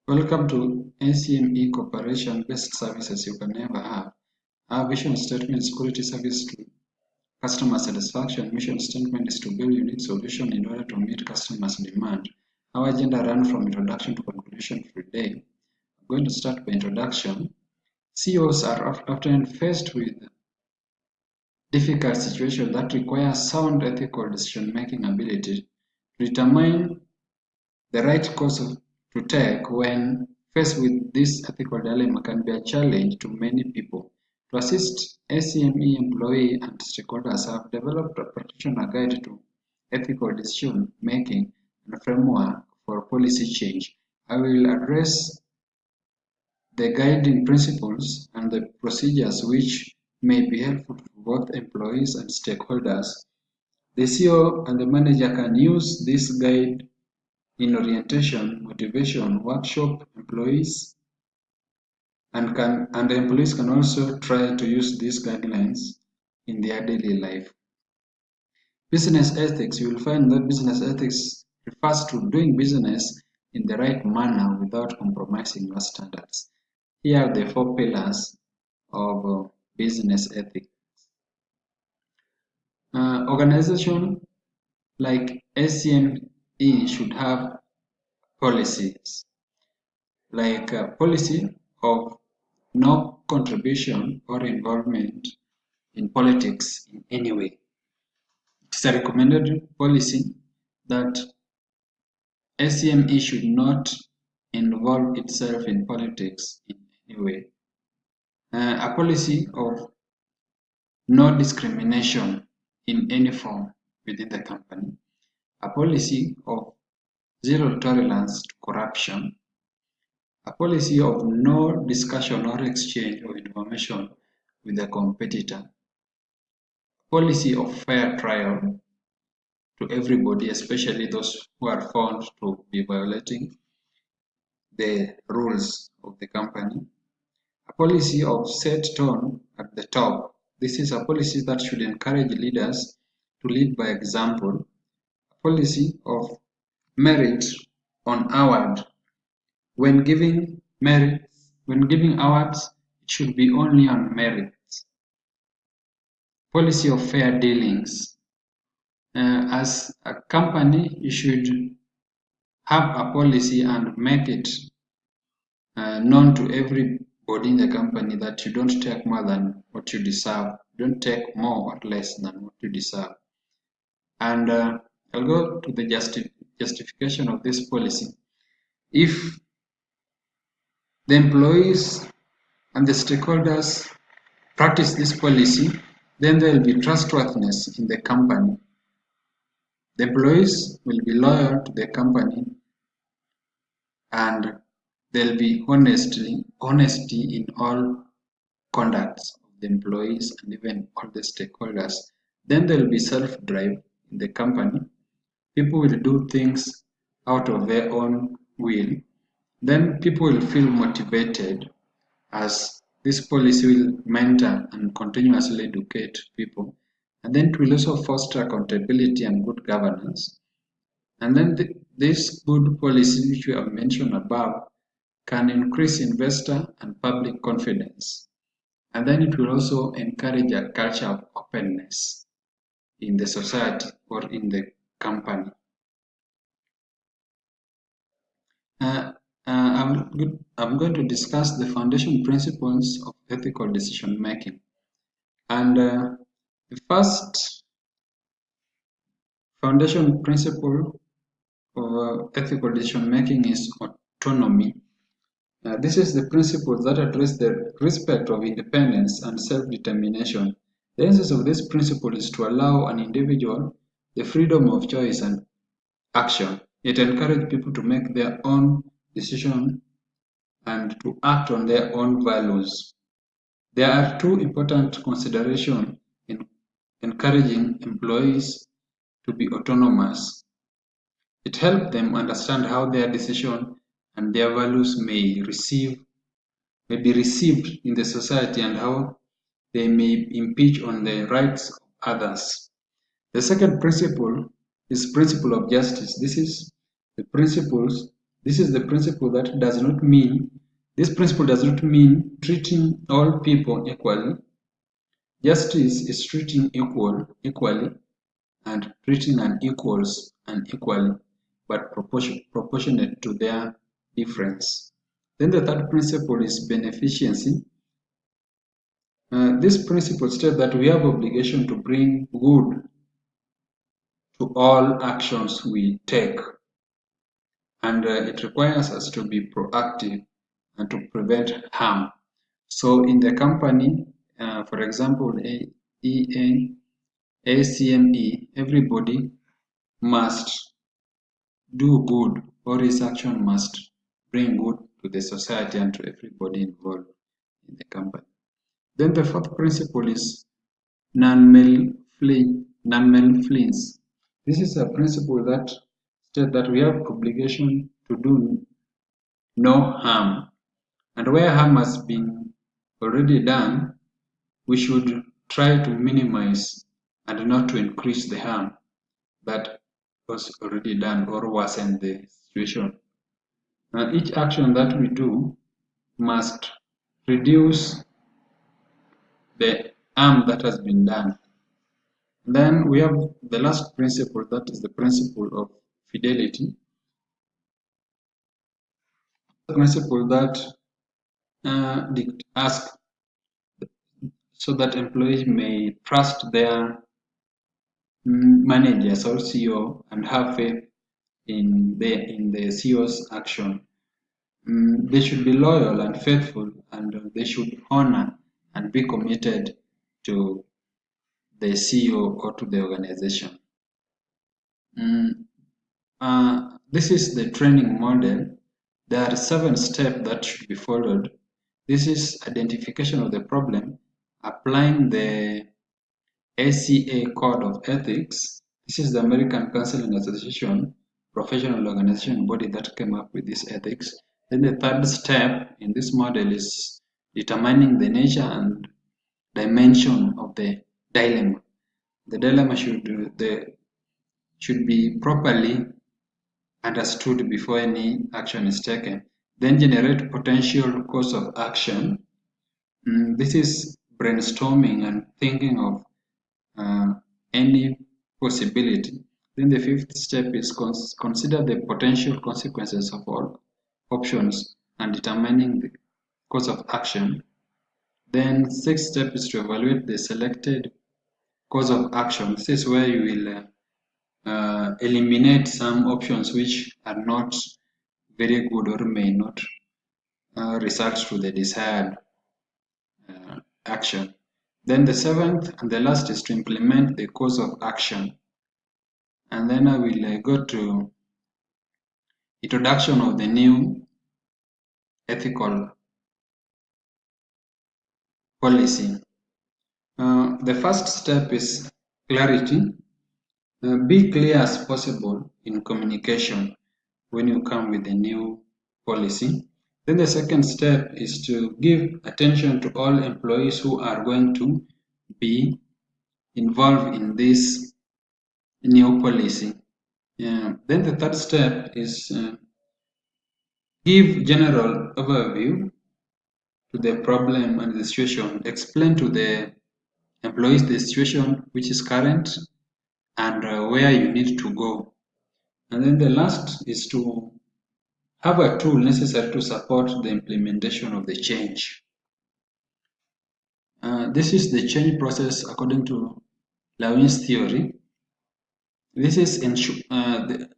Welcome to ACME Corporation, best services you can never have. Our vision statement is quality service to customer satisfaction. Mission statement is to build unique solution in order to meet customers' demand. Our agenda runs from introduction to conclusion for the day. I'm going to start by introduction. CEOs are often faced with difficult situations that require sound ethical decision-making ability to determine the right course to take when faced with this ethical dilemma can be a challenge to many people. To assist ACME employee and stakeholders have developed a practitioner guide to ethical decision making and a framework for policy change. I will address the guiding principles and the procedures which may be helpful to both employees and stakeholders. The CEO and the manager can use this guide in orientation, motivation, workshop employees, and the employees can also try to use these guidelines in their daily life. Business ethics, you will find that business ethics refers to doing business in the right manner without compromising your standards. Here are the four pillars of business ethics. Organization like ACME should have policies, like a policy of no contribution or involvement in politics in any way. It is a recommended policy that ACME should not involve itself in politics in any way. A policy of no discrimination in any form within the company. A policy of zero tolerance to corruption. A policy of no discussion or exchange of information with a competitor. Policy of fair trial to everybody, especially those who are found to be violating the rules of the company. A policy of set tone at the top. This is a policy that should encourage leaders to lead by example. A policy of merit on award. When giving awards, it should be only on merits. Policy of fair dealings. As a company, you should have a policy and make it known to everybody in the company that you don't take more than what you deserve. Don't take more or less than what you deserve. And I'll go to the justification of this policy. If the employees and the stakeholders practice this policy, then there will be trustworthiness in the company. The employees will be loyal to the company, and there will be honesty in all conducts of the employees and even all the stakeholders. Then there will be self-drive in the company. People will do things out of their own will. Then people will feel motivated, as this policy will mentor and continuously educate people. And then it will also foster accountability and good governance. And then this good policy, which we have mentioned above, can increase investor and public confidence. And then it will also encourage a culture of openness in the society or in the company. I'm going to discuss the foundation principles of ethical decision making. And the first foundation principle of ethical decision making is autonomy. This is the principle that addresses the respect of independence and self-determination. The essence of this principle is to allow an individual the freedom of choice and action. It encourages people to make their own decision and to act on their own values. There are two important considerations in encouraging employees to be autonomous. It helps them understand how their decision and their values may be received in the society and how they may impinge on the rights of others. The second principle is principle of justice. This is the principles This is the principle that does not mean, this principle does not mean treating all people equally. Justice is treating equally and treating unequals unequally, but proportionate to their difference. Then the third principle is beneficency. This principle states that we have obligation to bring good to all actions we take, and it requires us to be proactive and to prevent harm. So in the company, for example, ACME, everybody must do good, or his action must bring good to the society and to everybody involved in the company. Then the fourth principle is non-malevolence. This is a principle that states that we have obligation to do no harm, and where harm has been already done, we should try to minimize and not to increase the harm that was already done or worsen the situation. Each action that we do must reduce the harm that has been done. Then we have the last principle, that is the principle of fidelity. The principle that asks so that employees may trust their managers or CEO and have faith in the CEO's action. They should be loyal and faithful, and they should honor and be committed to the CEO or to the organization. This is the training model. There are 7 steps that should be followed. This is identification of the problem, applying the ACA Code of Ethics. This is the American Counseling Association professional organization body that came up with this ethics. Then the third step in this model is determining the nature and dimension of the dilemma. The dilemma should be properly understood before any action is taken. Then generate potential course of action. This is brainstorming and thinking of any possibility. Then the fifth step is consider the potential consequences of all options and determining the course of action. Then sixth step is to evaluate the selected course of action. This is where you will eliminate some options which are not very good or may not result to the desired action. Then the seventh and the last is to implement the course of action. And then I will go to introduction of the new ethical policy. The first step is clarity. Be clear as possible in communication when you come with a new policy. Then the second step is to give attention to all employees who are going to be involved in this new policy. Then the third step is give general overview to the problem and the situation. Explain to the employees the situation which is current and where you need to go. And then the last is to have a tool necessary to support the implementation of the change. This is the change process according to Lewin's theory. This is the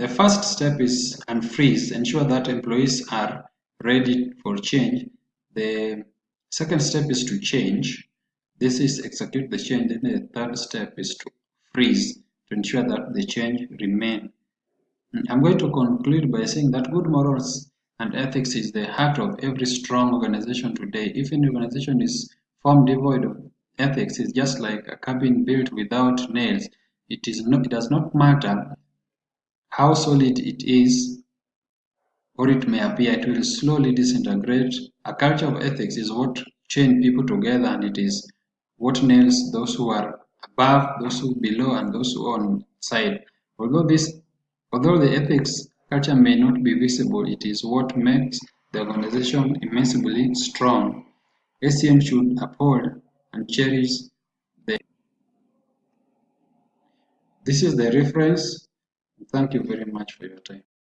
first step is unfreeze, ensure that employees are ready for change. The second step is to change. This is execute the change. Then the third step is to freeze, to ensure that the change remain. I'm going to conclude by saying that good morals and ethics is the heart of every strong organization today. If an organization is formed devoid of ethics, it's just like a cabin built without nails. It does not matter how solid it is or it may appear, it will slowly disintegrate. A culture of ethics is what chains people together, and it is what nails those who are above, those who below, and those who are on side. Although the ethics Culture may not be visible, it is what makes the organization immensely strong. SCM should uphold and cherish the. This is the reference. Thank you very much for your time.